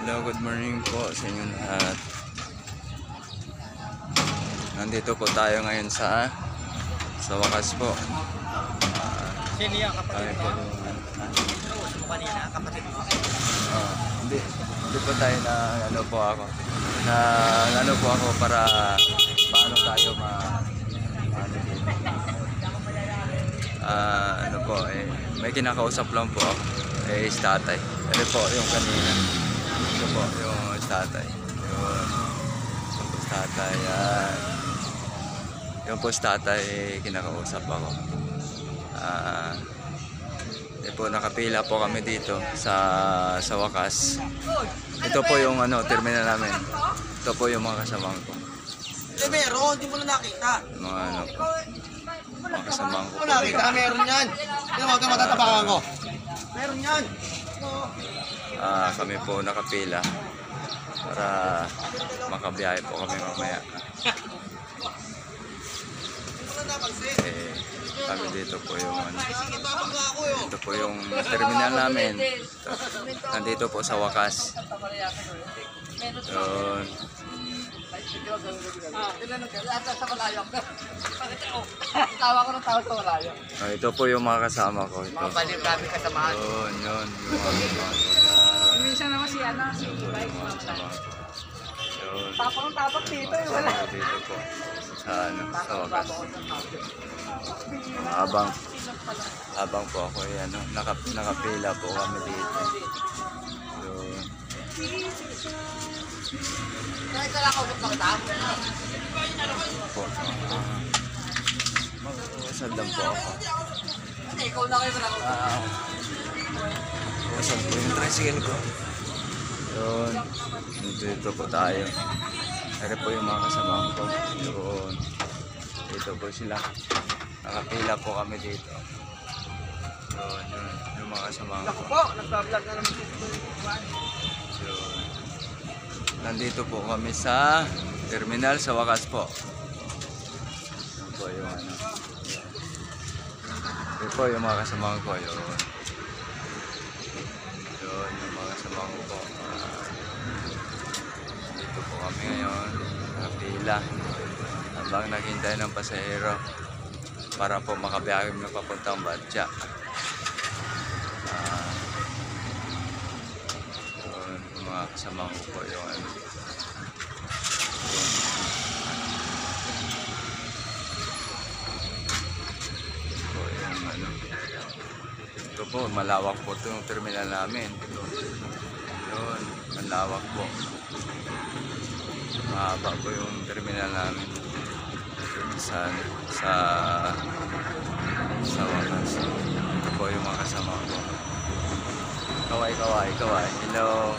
Hello, good morning po sa inyo lahat. Nandito po tayo ngayon sa wakas po. Sino yan, kapatid mo? Kanina, Kapatid mo? Hindi po tayo na ano po ako. Para paano tayo may kinakausap lang po ako. Is tatay. Ano po yung kanina. Ito po yung tatay. Yung tatay. Yung po tatay kinakausap ako. Po nakapila po kami dito sa wakas. Ito po yung terminal namin. Ito po yung mga kasamang ko. Meron, hindi mo na nakita. Mga po. Mga kasamang ko. Nakita, meron yan. Hindi mo matatapakan ko. Meron yan. Kami po nakapila para makabiyahe po kami mamaya. Kami dito po yung ito po yung terminal namin. Nandito po sa wakas. Yun. Ito po yung mga kasama ko. Ito. Mga baliw-baliw kasamahan. Yun. Yung mga kasama ko. Minsan naman si Bike. Yun. Tapang dito. Wala. Dito po. Sa wakas. Habang po ako nakapila po kami dito. Yun. Po. Mag-uusad lang po ako. Ikaw na kayo na. Uusad po yung tricycle ko. Yun. Dito po tayo. Pero po yung mga kasama ko. Yun. Dito po sila. Nakapila po kami dito. Yun. Yung mga kasama ko. Ako po, nagbablog na naman dito. Yun. Nandito po kami sa terminal sa wakas po. Yun po yung Yun po yung mga kasama ko. Yun. Yun yung mga kasama ko. Dito po kami ngayon. Nakapila. Habang naghintay ng pasahero para po makabiyahe na papuntang Badja. Yung mga kasama ko po yung ito po, malawak po itong terminal namin. Yun, malawak po. Mahaba po yung terminal namin sa wakas. Ito po yung mga kasama ko. Kaway. Hello.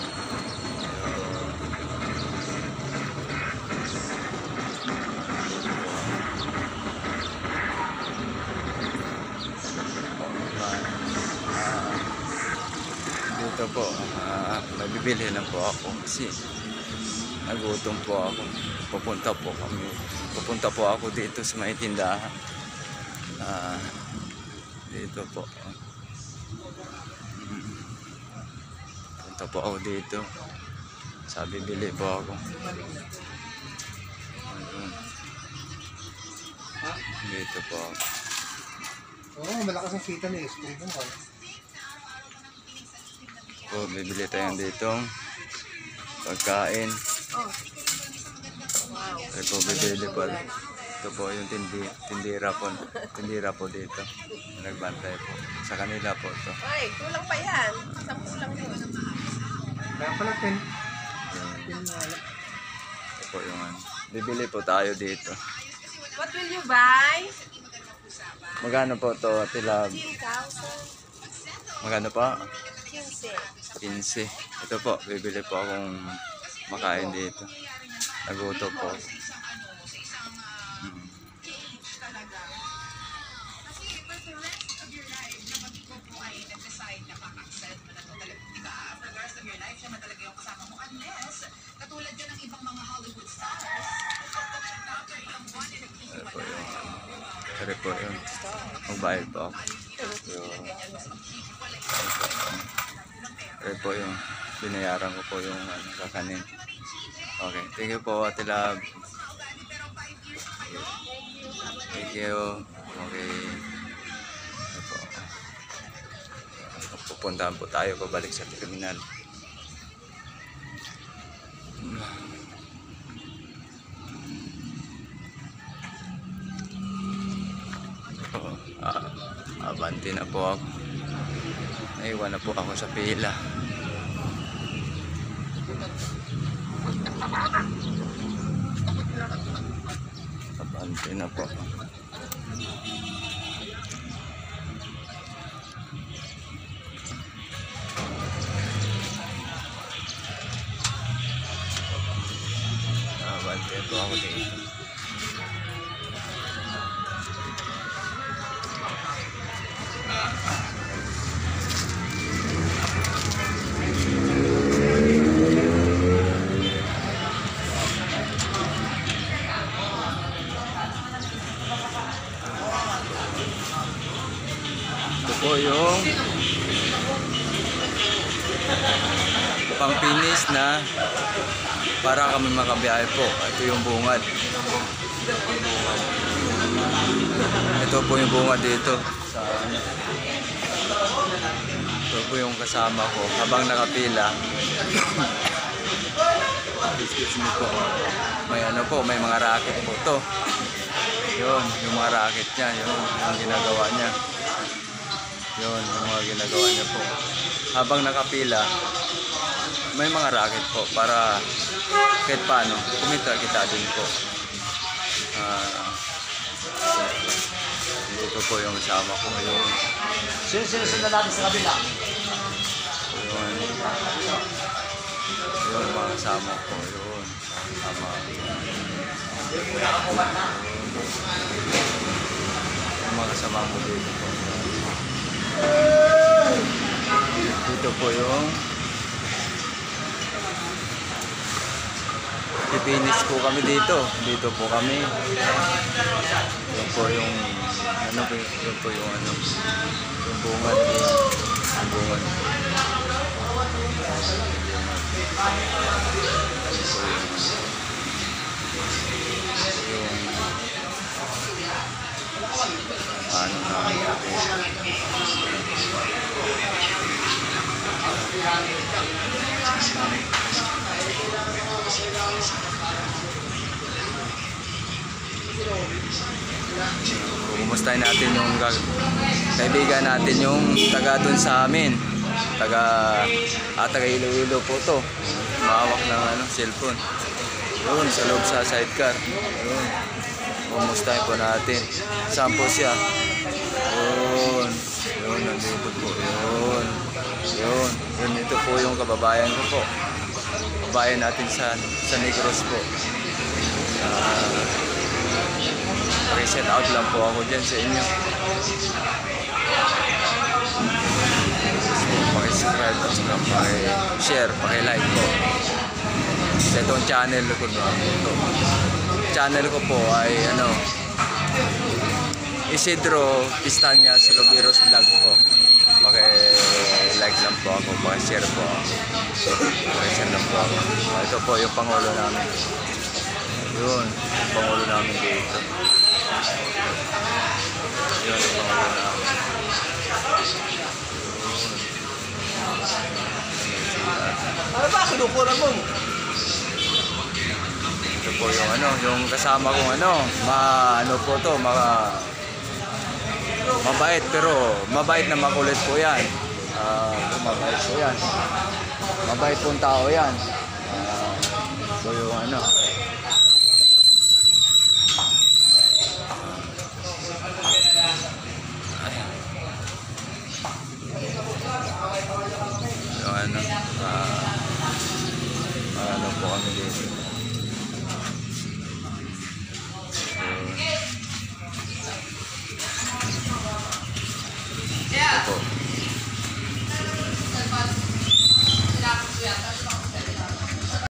Dito po, may bibili lang po ako kasi nagutom po ako. Pupunta po ako dito sa may tindahan. Dito po. Punta po ako dito. Sabi bili po ako. Dito po ako. Malakas ang kita ni Esprit mo. Bibili tayo dito pagkain. Ay po, bibili po. Ito po yung tindira po dito. Nagbantay po. Sa kanila po ito. Ay, kulang pa yan. 10 lang yun. Kaya pala 10. Ito po yung bibili po tayo dito. What will you buy? Magkano po ito, Tilab? 15,000. Magkano po? 15. 15. Ito po, bibili po akong makain dito. Naguto po. Pero po yun. Magbayad po ako. Pero po yun. binayaran ko po yung kakanin. Okay, thank you po Ate Love. Thank you. Okay. Ito po. Pupuntahan po tayo pabalik sa terminal. Abante na po ako. Naiwan na po ako sa pila. Abante na po. Abante po ako dito. Ito po yung pang-finish na para kami makabiyahe po. Ito yung bungad. Ito po yung bungad dito. Ito po yung kasama ko habang nakapila. Excuse me po. May ano po, may mga racket po to. Yun, yung mga racket niya, yung ginagawa niya. Yun, yung mga ginagawa niya po. Habang nakapila, may mga racket po para kahit paano, kumita kita din po. Dito po yung kasama ko. Yun. Sino natin sa kabila? Yun. Yun, mga kasama ko. Yun. Kasama. Yung mga kasama ko dito po. Dito po yung pipinis po kami dito. Dito po kami. Yun po yung ano po, yun po yung ano, yung bungad. Yung bungad. Ano na kumustahin natin yung kaibigan natin yung taga dun sa amin, taga Iloilo po to, mahawak ng ano, cellphone yun sa loob sa sidecar. Yun, kumustahin po natin saan po siya. Yun, nandito po. Yun, ito po yung kababayan ko po, kababayan natin sa Negros po. Reset out lang po ako dyan sa inyo. Paki-subscribe at saka paki-share, paki-like po. Sa itong channel ko channel ko po ay ano, Isidro Pistanya Silobiros Vlog po. Paki-like lang po ako, paki-share po ako. Paki-share lang po ako. Ito po yung Pangulo namin. Yun, yung Pangulo namin dito. Yun, yung Pangulo namin. Ano ba? Kinukunan mo? Ito po yung ano, yung kasama kong ano, ano po to, mabait, pero mabait na makulit po yan. Mabait po yan. Mabait pong tao yan. So yung ano,